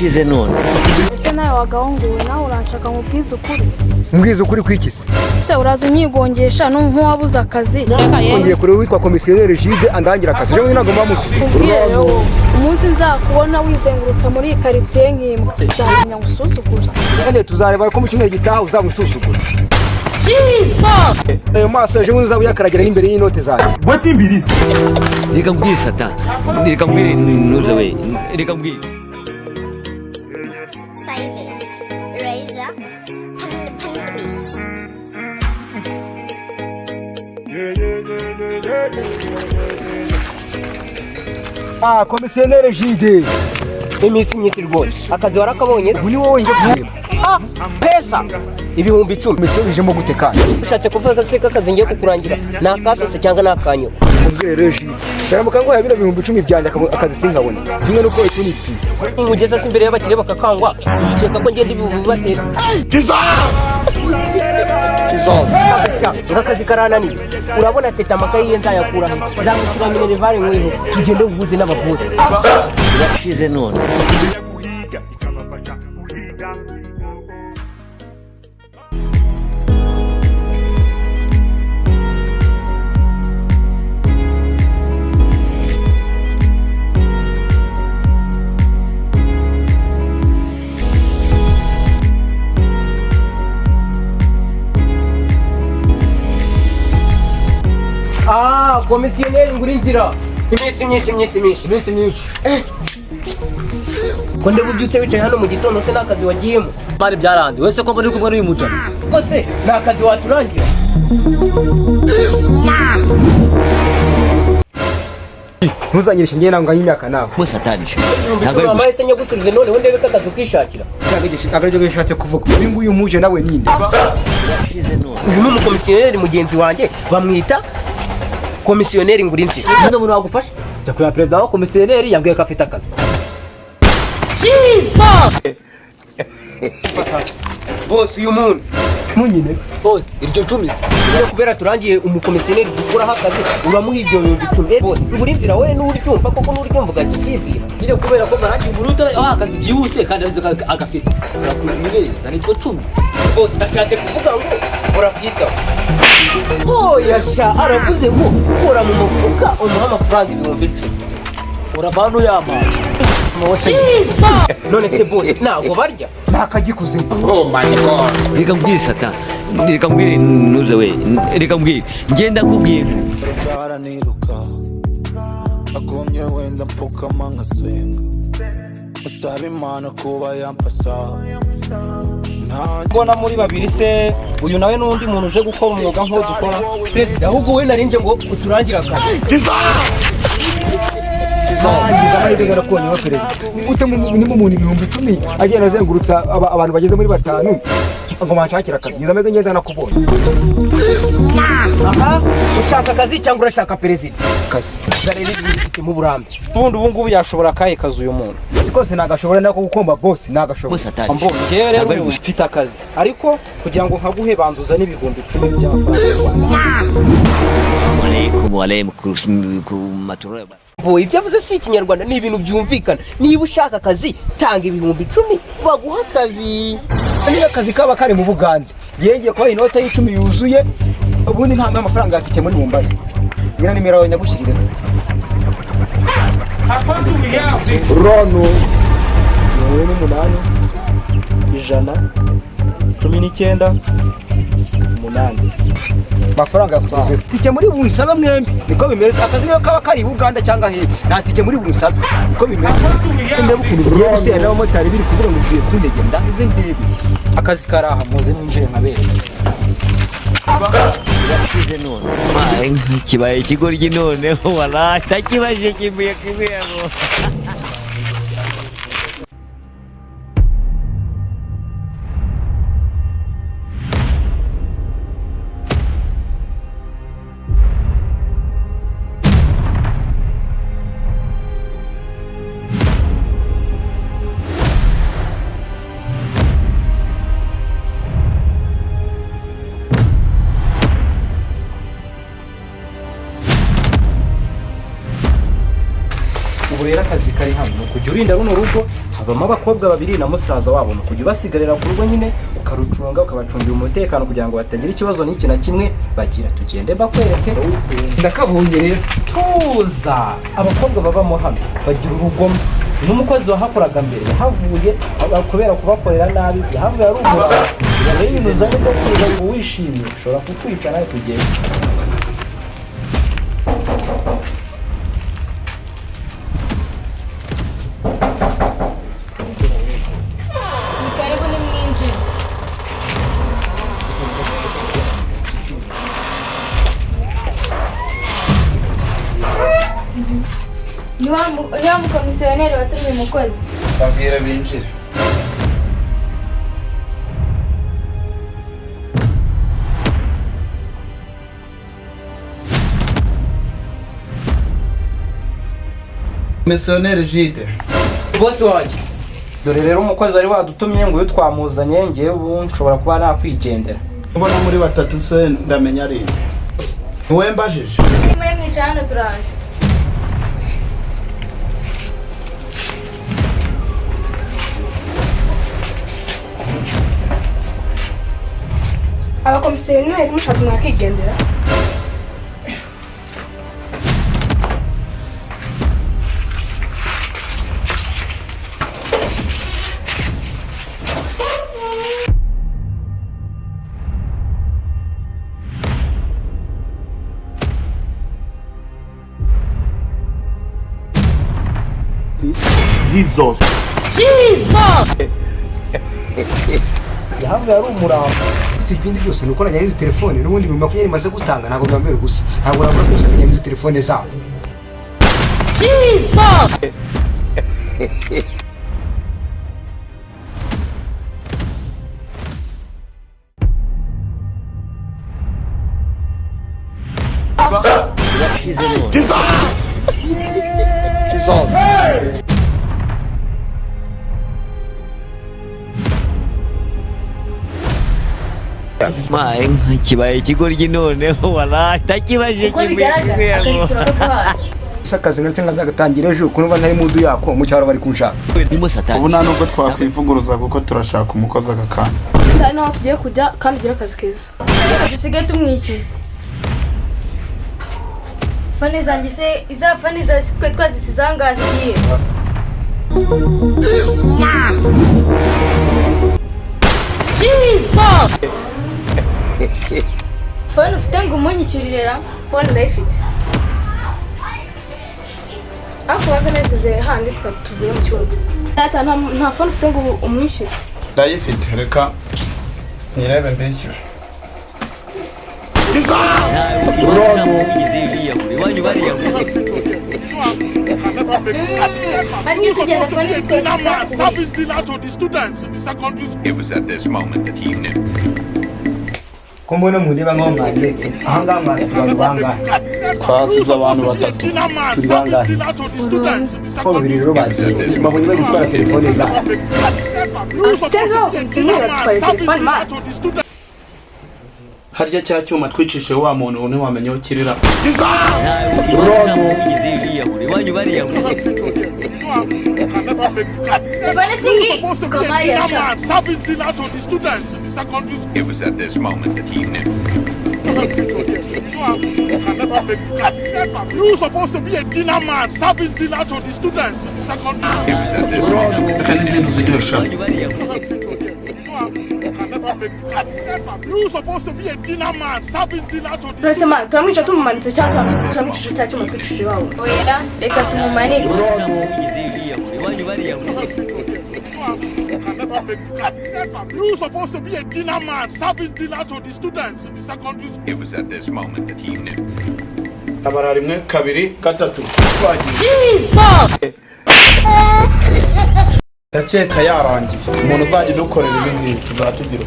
birashize none. Ese nawe wagahunguwe nawe uranshaka nkubwize ukuri. Mbwiza ukuri kwikise. Ese uraza unyigongesha nk'uwabuze akazi. Ngiye kure witwa komisiyoneri Jide andangira akazi. Je ntago mbamusize. Umunsi nzakubona wizengurutsa muri iyi karitsiye nk'imbwa. Nzamenya ngusuzugura. Kandi tuzareba ko mu cyumweru gitaha uzamusuzugura. Jesus! Maso ejo uzabu yakaragira imbere y'inote zawe. Bati mbirisi. Reka mbwire Satan. Reka mbwire nuza we. Reka mbwire. Silent Razor Panda Beats. Komisiyoneri Jide. Iminsi myinshi rwose akazi warakabonye Ni wowe nje kureba. pesa ibihumbi 10 Misubijemo gute kandi? ushatse kuvuga se akazi ngiye kukurangira nakasose cyangwa nakanyo Ubwire Jide. Cyangwa ngo yabira ibihumbi 10 byanje akazi sinkabone. Kimwe nuko itunitsi. ingugeza se imbere y'abakire bakakangwa ukeka ko ngende bibatera akazi karananiye urabona teta amakayi ye nzayakura nzamushyira minerivare nk'iho tugende ubuze n'abavuzi Birashize none. komisiyoneri nguri inzira iminsi myinshi ko ndeba ubyutse wicaye hano mu gitondo se n'akazi wagiyemo mari byaranze wese ko muri kumwe n'uyu mutana rwose ni akazi waturangira Ntuzanyirishe ngiye nangwa y'imyaka nawe. Ko Satan ishe. wambaye se nyagusubize none wende beka akazi ukishakira Ntabwo bishatse kuvuga. Uyu nguyu muje nawe ninde? Birashize none. uyu ni umukomisiyoneri mugenzi wanjye bamwita komisiyoneri nguri inzira none umuntu wagufasha jya kureba perezida wa komisiyoneri yambwiye ko afite akazi bose uyu muntu Munyine. bose iryo 10 niyo kubera turangiye umukomisiyoneri dukuraho akazi uramuha ibyo bihumbi 10 bose nguri inzira we n'uryumva koko n'uryumva ugakikibwira nyine kubera ko marangiye umuntu akazi byihuse kandi arizo agafite urakumireza nibwo 10 bose ashatse kuvuga ngo urakwitaho yasha aravuze ngo kura mu mufuka umuha amafaranga ibihumbi 10 uravana uyamaye none se bose ntabwo barya Nakagikuze. Reka mbwire Satan. Reka mbwire nuza we. Reka mbwire. Ngenda kubwira. Baraniruka agumye wenda mpfukama nkasenga usaba Imana kuba yamfasha mbona muri babiri se uyu nawe n'undi muntu uje gukora umwuga nk'uwo dukora perezida ahubwo we narinje ngo uturangire akazi Ngize amahirwe garakubonye wa perezida. Ute mu muntu ibihumbi 10 agenda azengurutsa abantu bageze muri 5 ngo manshakira akazi. Ngize amahirwe ngenda nakubonye. aha ushaka akazi cyangwa urashaka perezida Akazi. zarebe ibifite mu burambe ubundi ubu ngubu yashobora kahe kazi uyu muntu Rwose nagashobora nako gukomba boss Ko nagashobora. Satan. mbonye rero uyu ufite akazi ariko kugira ngo nkaguhe banzuza n'ibihumbi 10 by'amafaranga y'u Rwanda Wa alaykum ku matura. ibyo avuze si ikinyarwanda ni ibintu byumvikana niba ushaka akazi tanga ibihumbi 10 baguha akazi Niba akazi kaba kari mu Bugande. Ngiye kwa inota y'10 yuzuye. Ubundi nta amafaranga yatike muri Mombasa. Ngira nimero yawe nyagushyirire. Rono. 8 119 8 mafaranga yakuze tike muri bunsaba mwembi niko bimeze akazi niyo kaba kari Uganda cyangwa he nta tike muri bunsaba niko bimeze ndebe ukuntu bigiye gusera n'abamotari biri kuvuga ngo ugiye kundege ndabize ndebe akazi karaha muze mwinjire nkabere Birashize none. Kibaye ikigoryi noneho wala takibaje kibuye ngo. rero akazi kari hano ni ukujya urinda runo rugo, habamo abakobwa babiri na musaza wabo, ni ukujya ubasigarira ku rugo nyine ukarucunga ukabacungira umutekano kugira ngo batagira ikibazo n'iki na kimwe bagira. Tugende bakwereke. ndakabonye rero. Tuza abakobwa babamo hano bagira urugomo. N'umukozi wahakoraga mbere yahavuye kubera kubakorera nabi, yahavuye ari umugabo. Rero ibintu uzanye byo kwiga ngo wishimye ushobora kutwica nawe tugende. Karibu ni mwinjire. Ni wa mukomisiyoneri watumye umukozi. babwire binjire. Misiyoneri Jide. Bosi wanjye. Dore rero umukozi wari wadutumye ngo uyu twamuzanye, ngewe ubu nshobora kuba nakwigendera. Mbona muri batatu se ndamenya ari nde? Wowe mbajije. Mwe mwicara hano turaje. Abakomisiyoneri mushatse mwakigendera. Yahavuye ari umurambo. Ibindi byose ni ukoranya n'izi telefone n'ubundi mu 20 maze gutanga ntabwo bambere gusa. Ntabwo nabura byose kanya n'izi telefone zabo. Maye kibaye ikigoryi noneho wala takibaje Uko bigaragara akazi turakaguhaye. Sakazi ngase ngazagatangira ejo kunuba ntari mudu yako mu cyaro bari kunshaka. ndimo satani. Ubu nta nubwo twakwivuguruza kuko turashaka umukozi aka kanya. Kandi naho tugiye kujya kandi ugira akazi keza. Dusigaye tumwishyuye. Fani zanjye se iza fani za twe twazisize ahangaha zigiye. Jesus! Fani ufite ngo umunyishyurire ra? Fani ndayifite. Ako waza nasize handi tuvuye mu cyumba. Data nta fani ufite ngo umwishyure. Ndayifite, reka nirebe mbeshyura. Wanyu bariya. Ariko tugenda fani twese. It was at this moment that he knew. Ko mbona mureba nko mwandetse. Aha ngaha mwasiba banga. Twasize abantu batatu. Turi bangahe? Ko babiri rero bagiye. Babonye bari gutwara telefone zabo. Sezo, simuri batwaye telefone ma. Harya cya cyuma twicishije wa muntu ntiwamenye aho kirira. Wanyu bariya. Fani singi. Kamari yasha. It was at this moment that he knew. You supposed to be a dinner man, serving dinner to the students in the secondary. It was at this moment that Reka n'izindi ziryoshya. You supposed to be a dinner man, serving dinner to the Turasema turamwica tumumanitse cyangwa turamwicisha cya cyuma twicishije iwawe. Oya, reka tumumanike. Wanyu bariya. You supposed to be a dinner man, serving dinner to the students in the secondary school. it was at this moment that he knew. Abara rimwe, kabiri, gatatu. Ndakeka yarangiye. Umuntu uzajya udukorera ibi ngibi tuzatugira.